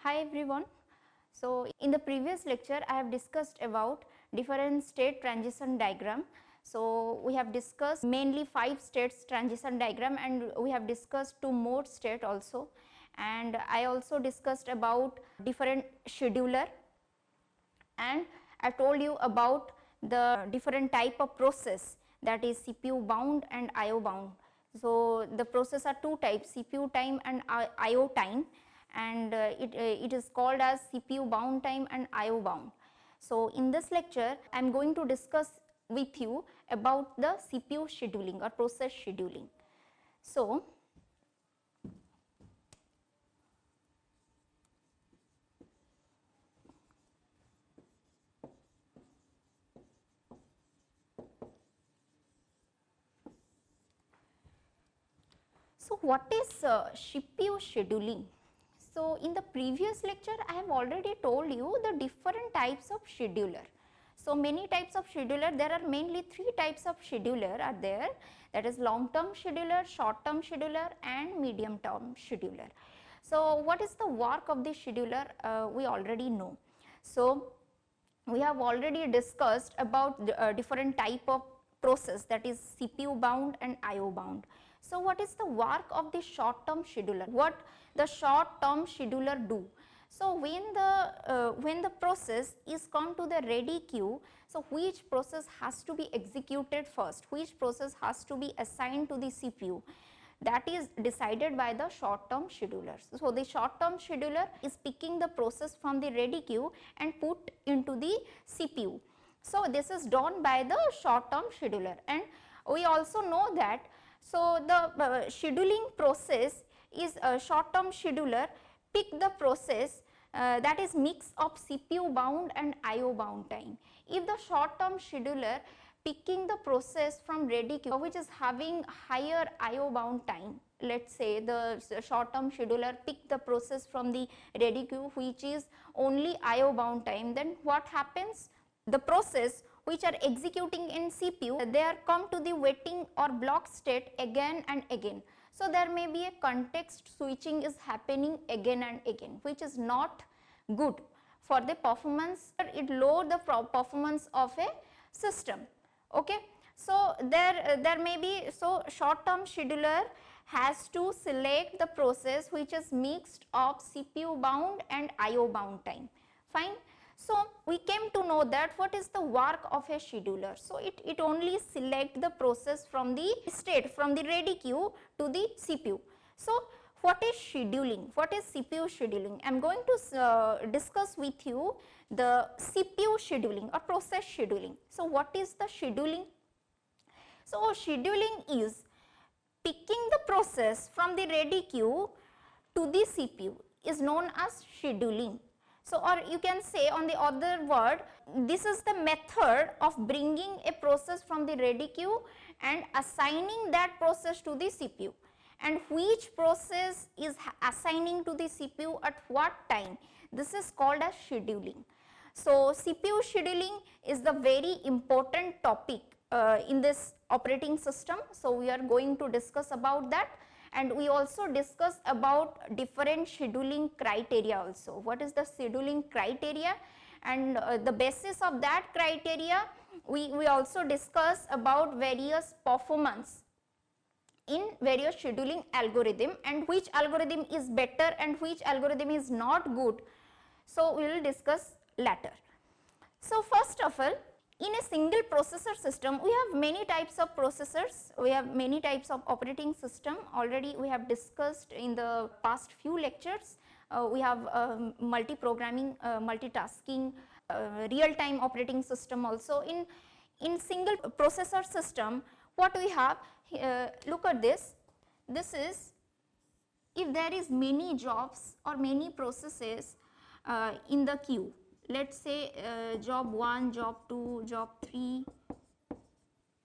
Hi everyone. So in the previous lecture I have discussed about different state transition diagram. So we have discussed mainly 5 states transition diagram, and we have discussed 2 more state also, and I also discussed about different scheduler, and I told you about the different type of process, that is CPU bound and IO bound. So the process are 2 types, CPU time and IO time, and it is called as CPU bound time and IO bound. So in this lecture I am going to discuss with you about the CPU scheduling or process scheduling. So what is CPU scheduling? So in the previous lecture I have already told you the different types of scheduler. So many types of scheduler, there are mainly 3 types of scheduler are there, that is long term scheduler, short term scheduler and medium term scheduler. So what is the work of the scheduler? We already know. So we have already discussed about the, different type of process, that is CPU bound and IO bound. So what is the work of the short term scheduler? What the short term scheduler do? So when the process is come to the ready queue, so which process has to be executed first, which process has to be assigned to the CPU, that is decided by the short term schedulers. So the short term scheduler is picking the process from the ready queue and put into the CPU. So this is done by the short term scheduler, and we also know that so the scheduling process is a short term scheduler pick the process that is mix of CPU bound and IO bound time. If the short term scheduler picking the process from ready queue which is having higher IO bound time, let us say the short term scheduler pick the process from the ready queue which is only IO bound time, then what happens? The process which are executing in CPU, they are come to the waiting or block state again and again. So there may be a context switching is happening again and again, which is not good for the performance. It lower the performance of a system. Okay. So there may be, so short term scheduler has to select the process which is mixed of CPU bound and IO bound time. Fine. So we came to know that what is the work of a scheduler. So it only select the process from the state, from the ready queue to the CPU. So what is scheduling? What is CPU scheduling? I am going to discuss with you the CPU scheduling or process scheduling. So what is the scheduling? So scheduling is picking the process from the ready queue to the CPU is known as scheduling. So or you can say on the other word, this is the method of bringing a process from the ready queue and assigning that process to the CPU, and which process is assigning to the CPU at what time, this is called as scheduling. So CPU scheduling is the very important topic in this operating system. So we are going to discuss about that, and we also discuss about different scheduling criteria also. What is the scheduling criteria, and the basis of that criteria we also discuss about various performance in various scheduling algorithm, and which algorithm is better and which algorithm is not good. So we will discuss later. So first of all, in a single processor system, we have many types of processors, we have many types of operating system. Already we have discussed in the past few lectures. We have multi-programming, multitasking, real-time operating system also. In single processor system, what we have, look at this. This is if there is many jobs or many processes in the queue. Let us say job 1, job 2, job 3,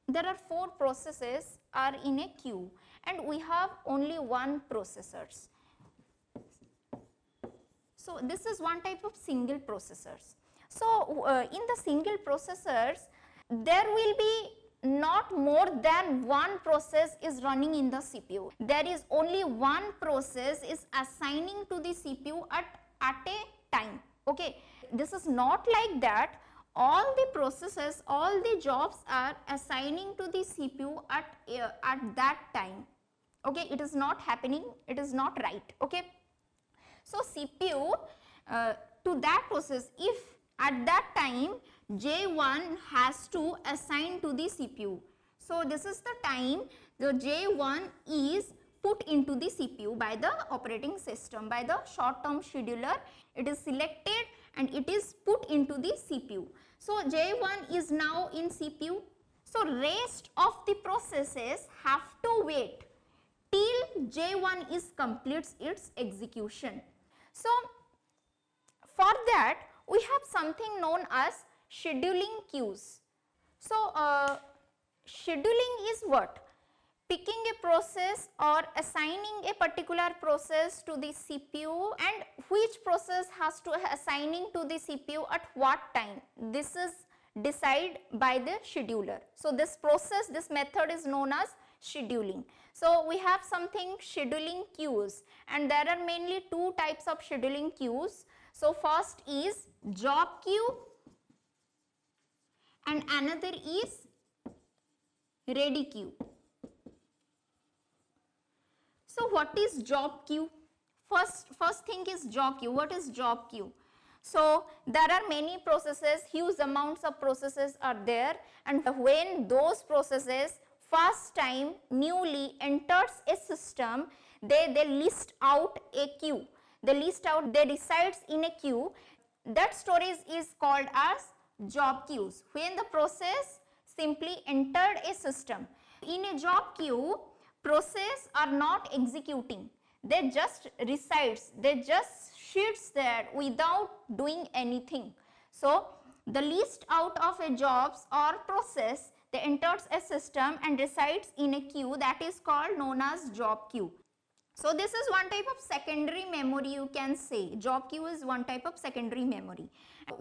there are 4 processes are in a queue and we have only 1 processors. So this is one type of single processors. So in the single processors, there will be not more than 1 process is running in the CPU. There is only 1 process is assigning to the CPU at at a time. Okay, this is not like that all the processes, all the jobs are assigning to the CPU at that time. Okay, it is not happening, it is not right. Okay, so CPU to that process, if at that time J1 has to assign to the CPU, so this is the time the J1 is put into the CPU by the operating system, by the short term scheduler. It is selected and it is put into the CPU. So J1 is now in CPU. So rest of the processes have to wait till J1 is completes its execution. So for that we have something known as scheduling queues. So scheduling is what? Picking a process or assigning a particular process to the CPU, and which process has to assigning to the CPU at what time. This is decided by the scheduler. So this process, this method is known as scheduling. So we have something scheduling queues, and there are mainly two types of scheduling queues. So first is job queue and another is ready queue. So what is job queue? First thing is job queue. What is job queue? So there are many processes, huge amounts of processes are there, and when those processes first time newly enters a system, they list out a queue. They list out, they resides in a queue. That storage is called as job queues. When the process simply entered a system. In a job queue, process are not executing, they just resides, they just sits there without doing anything. So the list out of a jobs or process, they enters a system and resides in a queue, that is called known as job queue. So this is one type of secondary memory, you can say. Job queue is one type of secondary memory.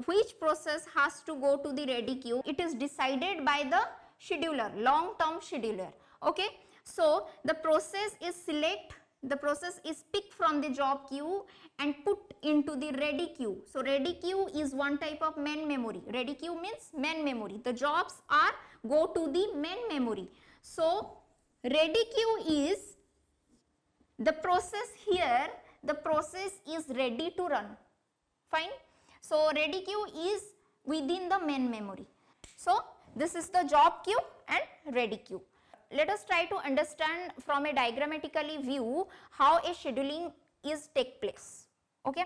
Which process has to go to the ready queue? It is decided by the scheduler, long term scheduler. Okay. So the process is picked from the job queue and put into the ready queue. So ready queue is one type of main memory. Ready queue means main memory. The jobs are go to the main memory. So ready queue is the process here, the process is ready to run. Fine. So ready queue is within the main memory. So this is the job queue and ready queue. Let us try to understand from a diagrammatically view how a scheduling is take place. Okay.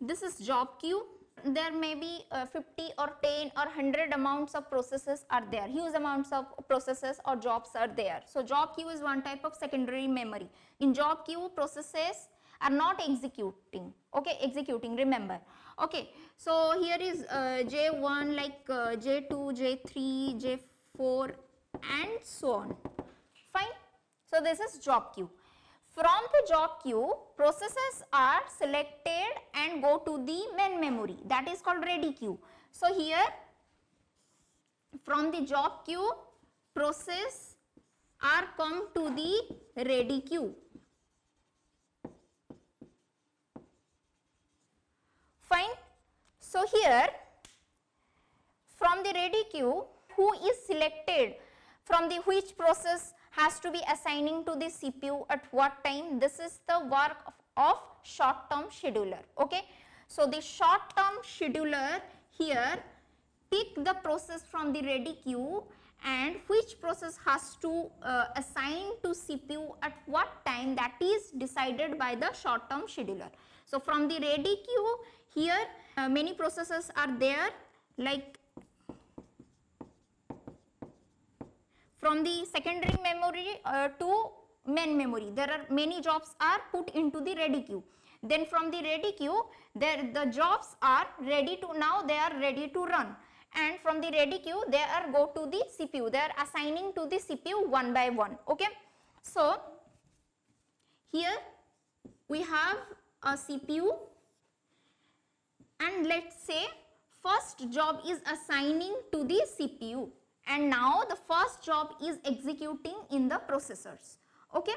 This is job queue. There may be 50 or 10 or 100 amounts of processes are there, huge amounts of processes or jobs are there. So job queue is one type of secondary memory. In job queue, processes are not executing. Okay, executing, remember. Okay, so here is J1 like J2, J3, J4 and so on. Fine. So this is job queue. From the job queue, processes are selected and go to the main memory, that is called ready queue. So here from the job queue, process are come to the ready queue. Fine. So here from the ready queue, who is selected from the which process has to be assigning to the CPU at what time? This is the work of short term scheduler. Okay. So the short term scheduler here pick the process from the ready queue and which process has to assign to CPU at what time, that is decided by the short term scheduler. So from the ready queue here many processes are there, like from the secondary memory to main memory, there are many jobs are put into the ready queue. Then from the ready queue, the jobs are ready to, now they are ready to run, and from the ready queue they are go to the CPU, they are assigning to the CPU one by one. Okay. So here we have a CPU and let's say first job is assigning to the CPU, and now the first job is executing in the processors. Okay.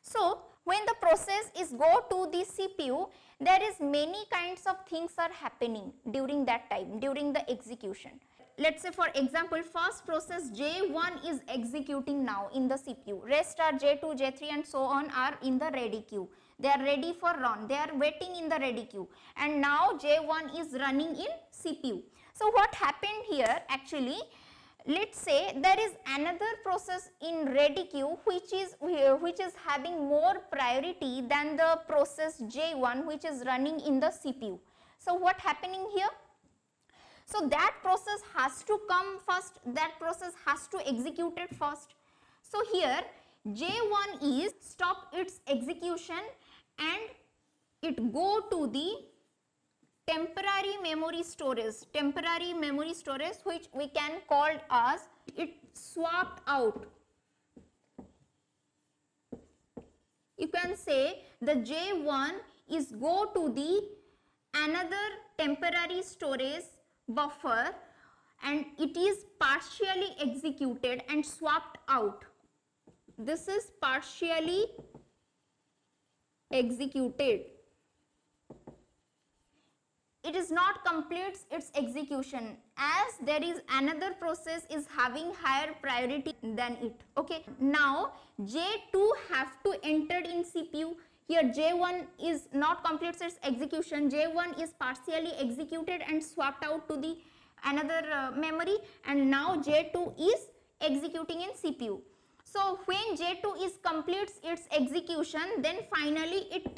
So when the process is go to the CPU, there is many kinds of things are happening during that time, during the execution. Let's say for example, first process J1 is executing now in the CPU, rest are J2, J3 and so on are in the ready queue. They are ready for run, they are waiting in the ready queue, and now J1 is running in CPU. So what happened here actually, let's say there is another process in ready queue which is having more priority than the process J1 which is running in the CPU. So what happening here? So that process has to come first, that process has to execute it first. So here J1 is stop its execution and it go to the temporary memory storage which we can call as it swapped out. You can say the J1 is go to the another temporary storage buffer and it is partially executed and swapped out. This is partially executed. It is not completes its execution as there is another process is having higher priority than it. Okay. Now J2 have to enter in CPU. Here J1 is not completes its execution, J1 is partially executed and swapped out to the another memory, and now J2 is executing in CPU. So when J2 is completes its execution, then finally it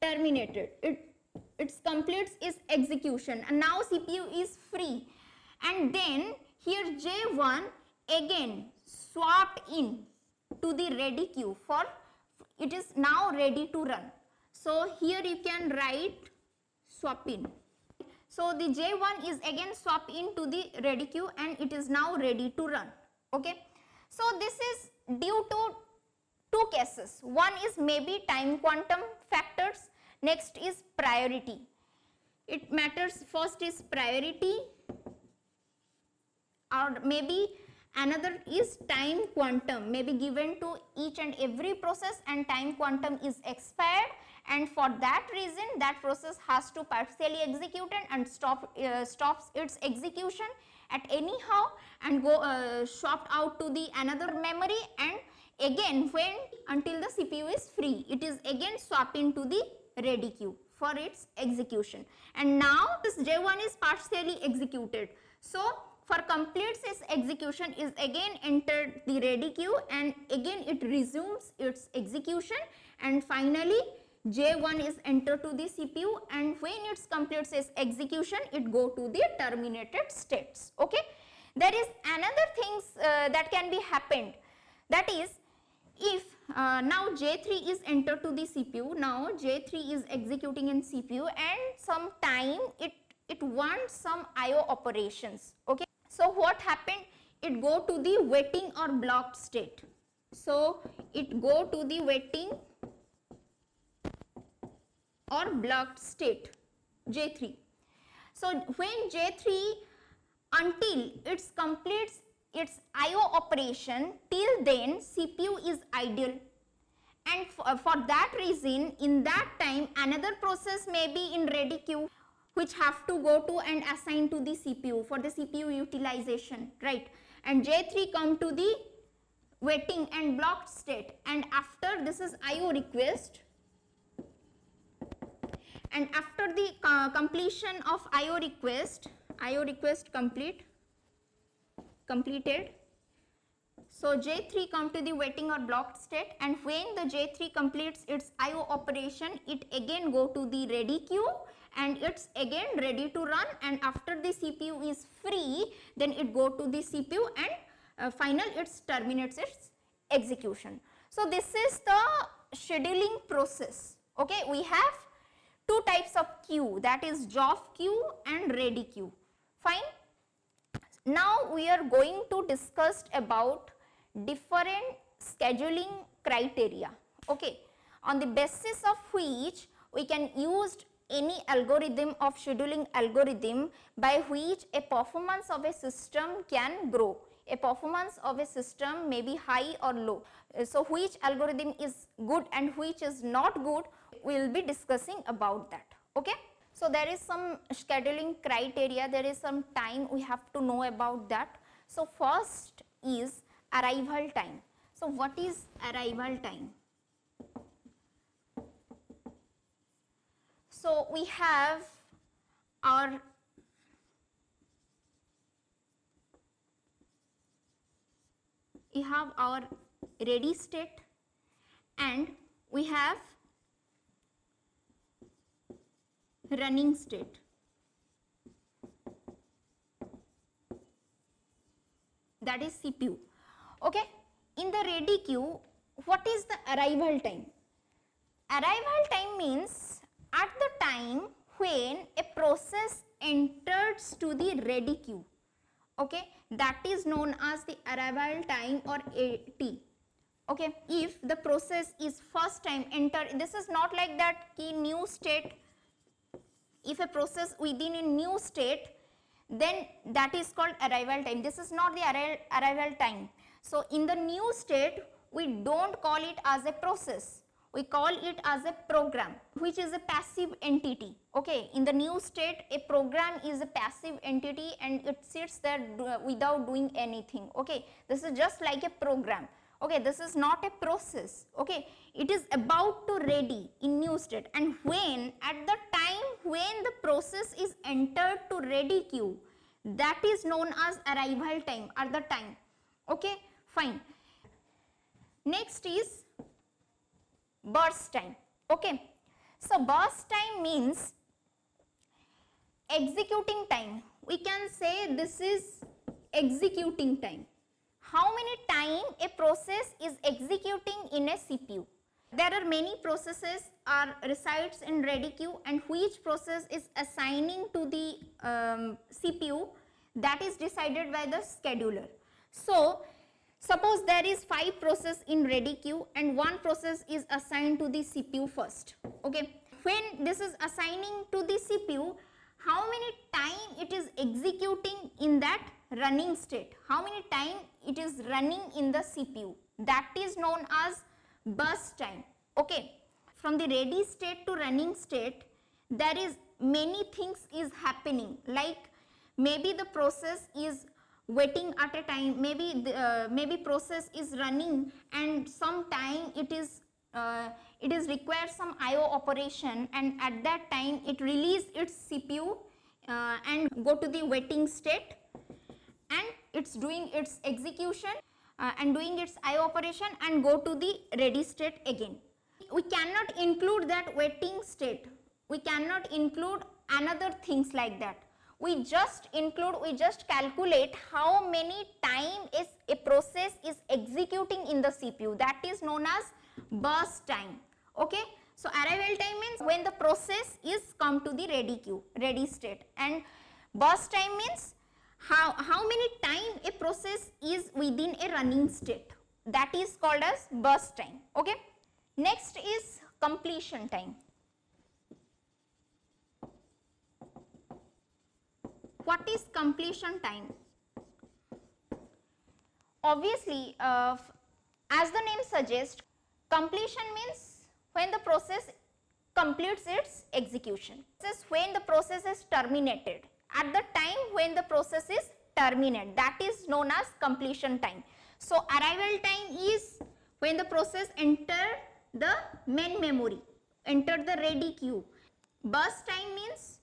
terminated, it completes its execution and now CPU is free, and then here J1 again swapped in to the ready queue for it is now ready to run. So here you can write swap in. So the J1 is again swap into the ready queue and it is now ready to run. Okay. So this is due to two cases. One is maybe time quantum factors, next is priority. It matters, first is priority or maybe another is time quantum, may be given to each and every process and time quantum is expired, and for that reason that process has to partially execute and stops its execution at anyhow and go swapped out to the another memory, and again when until the CPU is free it is again swapped into the ready queue for its execution, and now this J1 is partially executed. So for completes its execution is again entered the ready queue and again it resumes its execution, and finally J1 is entered to the CPU, and when it completes its execution it go to the terminated states. Okay. There is another things that can be happened, that is if now J3 is entered to the CPU, now J3 is executing in CPU and some time it wants some IO operations. Okay. So what happened? It go to the waiting or blocked state. So it go to the waiting or blocked state J3. So when J3 until it completes its IO operation, till then CPU is idle, and for that reason in that time another process may be in ready queue which have to go to and assign to the CPU for the CPU utilization, right, and J3 come to the waiting and blocked state, and after this is IO request, and after the completion of IO request completed, so J3 come to the waiting or blocked state, and when the J3 completes its IO operation it again go to the ready queue and it's again ready to run, and after the CPU is free then it go to the CPU and final it terminates its execution. So this is the scheduling process. Okay, we have two types of queue, that is job queue and ready queue. Fine. Now we are going to discuss about different scheduling criteria, okay, on the basis of which we can use any algorithm of scheduling algorithm by which a performance of a system can grow a performance of a system may be high or low. So which algorithm is good and which is not good, we will be discussing about that. Okay. So there is some scheduling criteria, there is some time we have to know about that. So first is arrival time. So what is arrival time? So we have our ready state and we have running state. That is CPU. Okay. In the ready queue, what is the arrival time? Arrival time means at the time when a process enters to the ready queue. Okay, that is known as the arrival time or AT. Okay, if the process is first time enter, this is not like that key new state. If a process within a new state, then that is called arrival time. This is not the arrival time. So in the new state, we don't call it as a process. We call it as a program, which is a passive entity. Okay, in the new state, a program is a passive entity and it sits there without doing anything. Okay, this is just like a program. Okay, this is not a process. Okay, it is about to ready in new state, and when at the time when the process is entered to ready queue, that is known as arrival time at the time. Okay, fine. Next is burst time. Okay, so burst time means executing time. We can say this is executing time. How many time a process is executing in a CPU? There are many processes are resides in ready queue, and which process is assigning to the CPU, that is decided by the scheduler. So suppose there is 5 process in ready queue and 1 process is assigned to the CPU first. Okay, when this is assigning to the CPU, how many time it is executing in that running state, how many time it is running in the CPU, that is known as burst time. Okay, from the ready state to running state, there is many things is happening, like maybe the process is waiting at a time, maybe process is running and some time it is requires some IO operation, and at that time it release its CPU and go to the waiting state, and it's doing its execution and doing its IO operation and go to the ready state again. We cannot include that waiting state, we cannot include another things like that. We just calculate how many time is a process is executing in the CPU, that is known as burst time. Okay, so arrival time means when the process is come to the ready queue, ready state, and burst time means how many time a process is within a running state, that is called as burst time. Okay, next is completion time. What is completion time? Obviously, as the name suggests, completion means when the process completes its execution. This is when the process is terminated. At the time when the process is terminated, that is known as completion time. So arrival time is when the process enter the main memory, enter the ready queue. Burst time means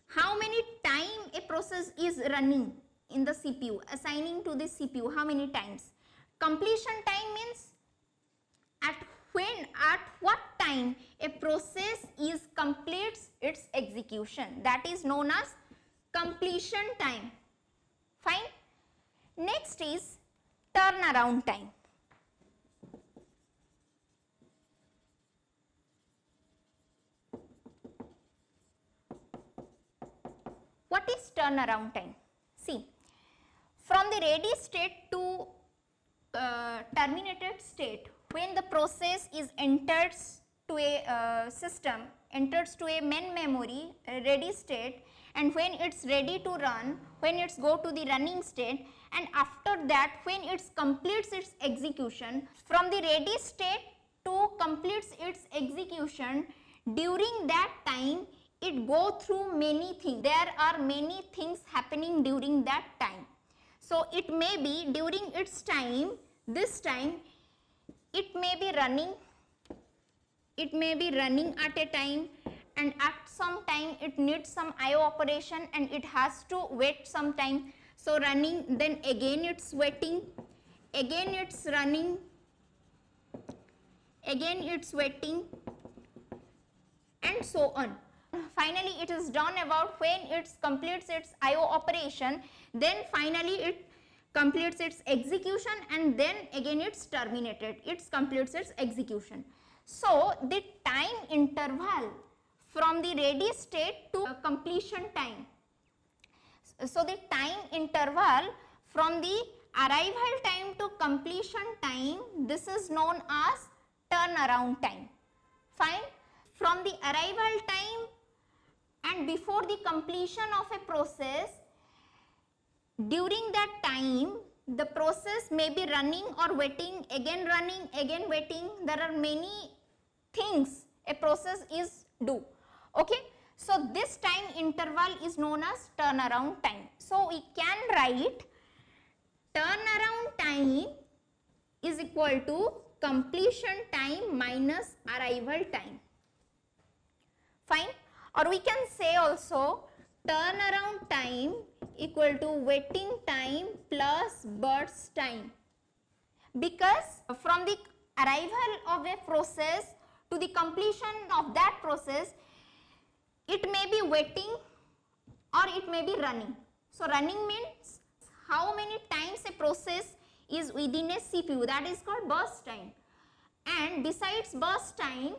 how many time a process is running in the CPU, assigning to the CPU how many times. Completion time means at what time a process is completes its execution, that is known as completion time. Fine. Next is turnaround time. What is turnaround time? See, from the ready state to terminated state, when the process is enters to a system, enters to a main memory, ready state, and when it's ready to run, when it's go to the running state, and after that when it completes its execution, from the ready state to completes its execution, during that time it go through many things. There are many things happening during that time. So it may be during its time, this time it may be running at a time, and at some time it needs some IO operation and it has to wait some time. So running, then again it's waiting, again it's running, again it's waiting, and so on. Finally it is done about when it completes its IO operation, then finally it completes its execution, and then again it's terminated, it completes its execution. So the time interval from the ready state to completion time, so the time interval from the arrival time to completion time, this is known as turnaround time. Fine. From the arrival time and before the completion of a process, during that time the process may be running or waiting, again running, again waiting. There are many things a process is do. Okay. So this time interval is known as turnaround time. So we can write turnaround time is equal to completion time minus arrival time. Fine. Or we can say also turnaround time equal to waiting time plus burst time, because from the arrival of a process to the completion of that process, it may be waiting or it may be running. So running means how many times a process is within a CPU, that is called burst time, and besides burst time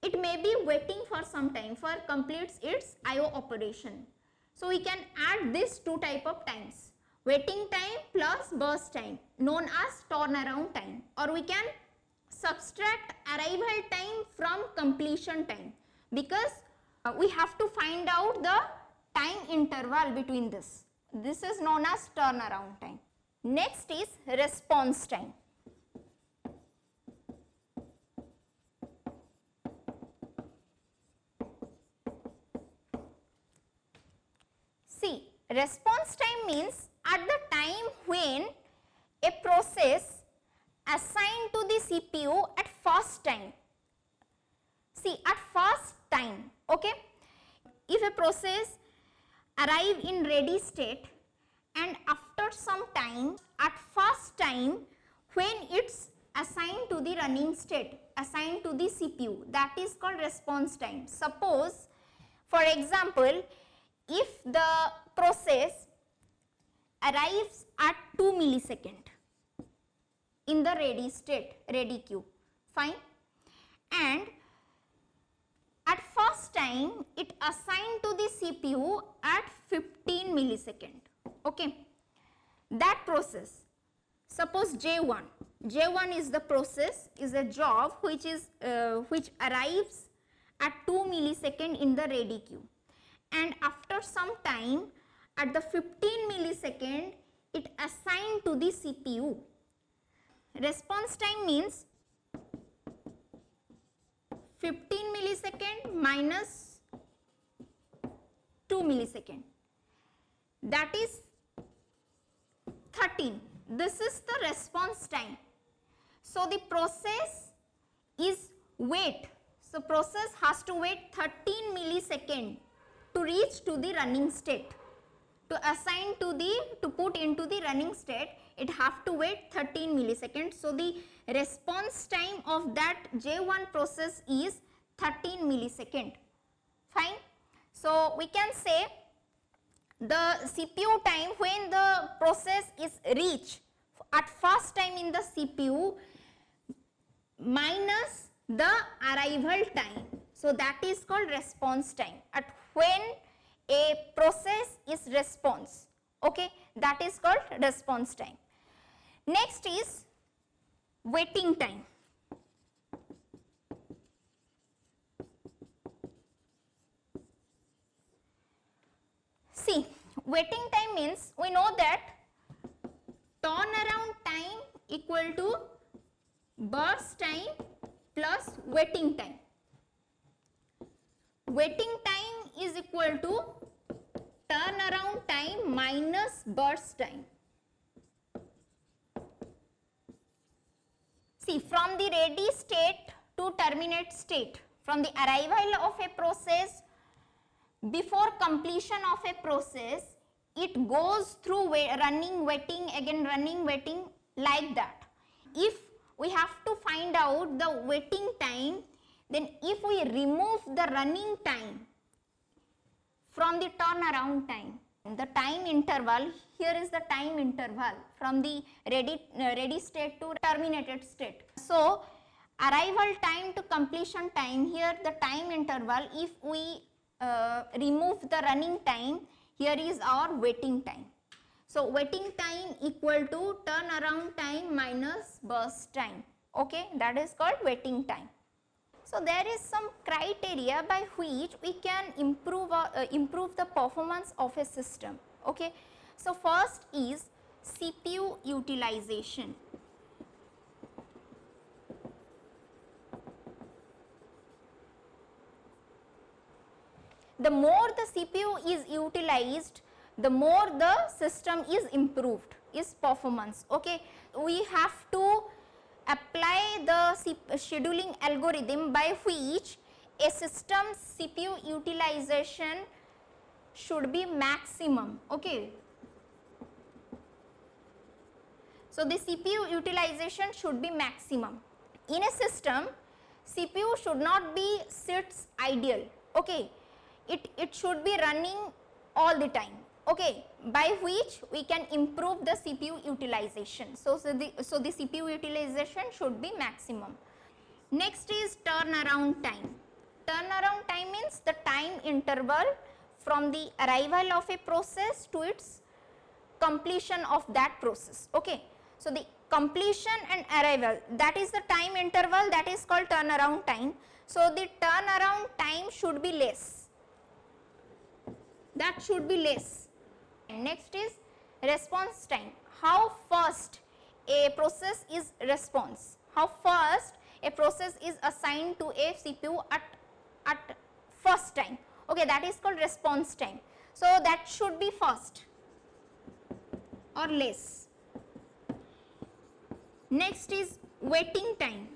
it may be waiting for some time for completes its IO operation. So we can add these two type of times, waiting time plus burst time, known as turnaround time, or we can subtract arrival time from completion time, because we have to find out the time interval between this. This is known as turnaround time. Next is response time. See, response time means at the time when a process assigned to the CPU at first time. See, at first time, okay, if a process arrive in ready state and after some time, at first time when it's assigned to the running state, assigned to the CPU, that is called response time. Suppose, for example, if the process arrives at 2 millisecond in the ready state, ready queue, fine, and at first time it assigned to the CPU at 15 millisecond, okay. That process, suppose J1 is the process, is a job which is which arrives at 2 millisecond in the ready queue, and after some time at the 15 millisecond it assigned to the CPU. Response time means 15 millisecond minus 2 millisecond, that is 13. This is the response time. So the process is wait. So process has to wait 13 millisecond to reach to the running state. To assign to the, to put into the running state, it have to wait 13 milliseconds. So the response time of that J1 process is 13 millisecond. Fine. So we can say the CPU time when the process is reached at first time in the CPU minus the arrival time. So that is called response time, at when a process is response, okay, that is called response time. Next is waiting time. See, waiting time means we know that burst time plus waiting time. Waiting time is equal to turnaround time minus burst time. See, from the ready state to terminate state, from the arrival of a process before completion of a process, it goes through running, waiting, again running, waiting, like that. If we have to find out the waiting time, then if we remove the running time from the turnaround time, the time interval, here is the time interval from the ready state to terminated state. So, arrival time to completion time, here the time interval, if we remove the running time, here is our waiting time. So, waiting time equal to turnaround time minus burst time, okay, that is called waiting time. So, there is some criteria by which we can improve the performance of a system, okay. So, first is CPU utilization. The more the CPU is utilized, the more the system is improved, is performance, okay. We have to apply the scheduling algorithm by which a system's CPU utilization should be maximum, okay. So, the CPU utilization should be maximum. In a system, CPU should not be sits idle, okay. It should be running all the time, okay, by which we can improve the CPU utilization. So, the CPU utilization should be maximum. Next is turnaround time. Turnaround time means the time interval from the arrival of a process to its completion of that process, okay. So, the completion and arrival, that is the time interval, that is called turnaround time. So, the turnaround time should be less, that should be less. Next is response time. How fast a process is response, how fast a process is assigned to a CPU at first time, okay, that is called response time. So, that should be fast or less. Next is waiting time.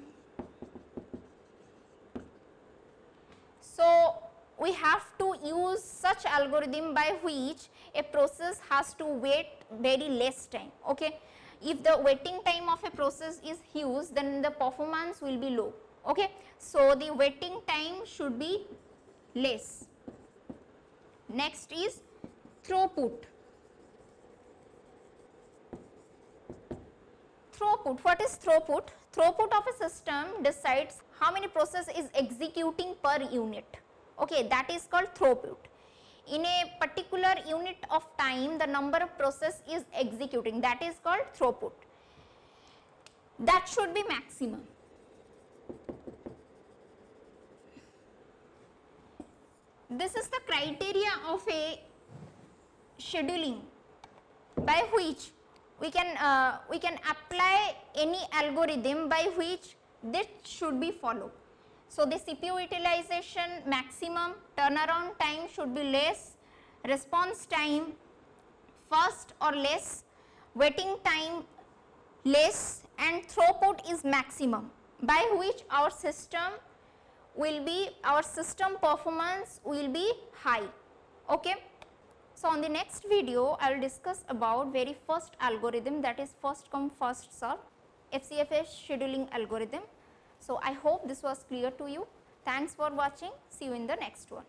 So, we have to use such algorithm by which a process has to wait very less time, okay. If the waiting time of a process is huge, then the performance will be low, okay. So, the waiting time should be less. Next is throughput. Throughput, what is throughput? Throughput of a system decides how many processes is executing per unit, okay, that is called throughput. In a particular unit of time, the number of process is executing, that is called throughput. That should be maximum. This is the criteria of a scheduling by which we can apply any algorithm by which this should be followed. So, the CPU utilization maximum, turnaround time should be less, response time fast or less, waiting time less, and throughput is maximum, by which our system performance will be high, okay. So, on the next video, I will discuss about very first algorithm, that is first come first serve, FCFS scheduling algorithm. So, I hope this was clear to you. Thanks for watching. See you in the next one.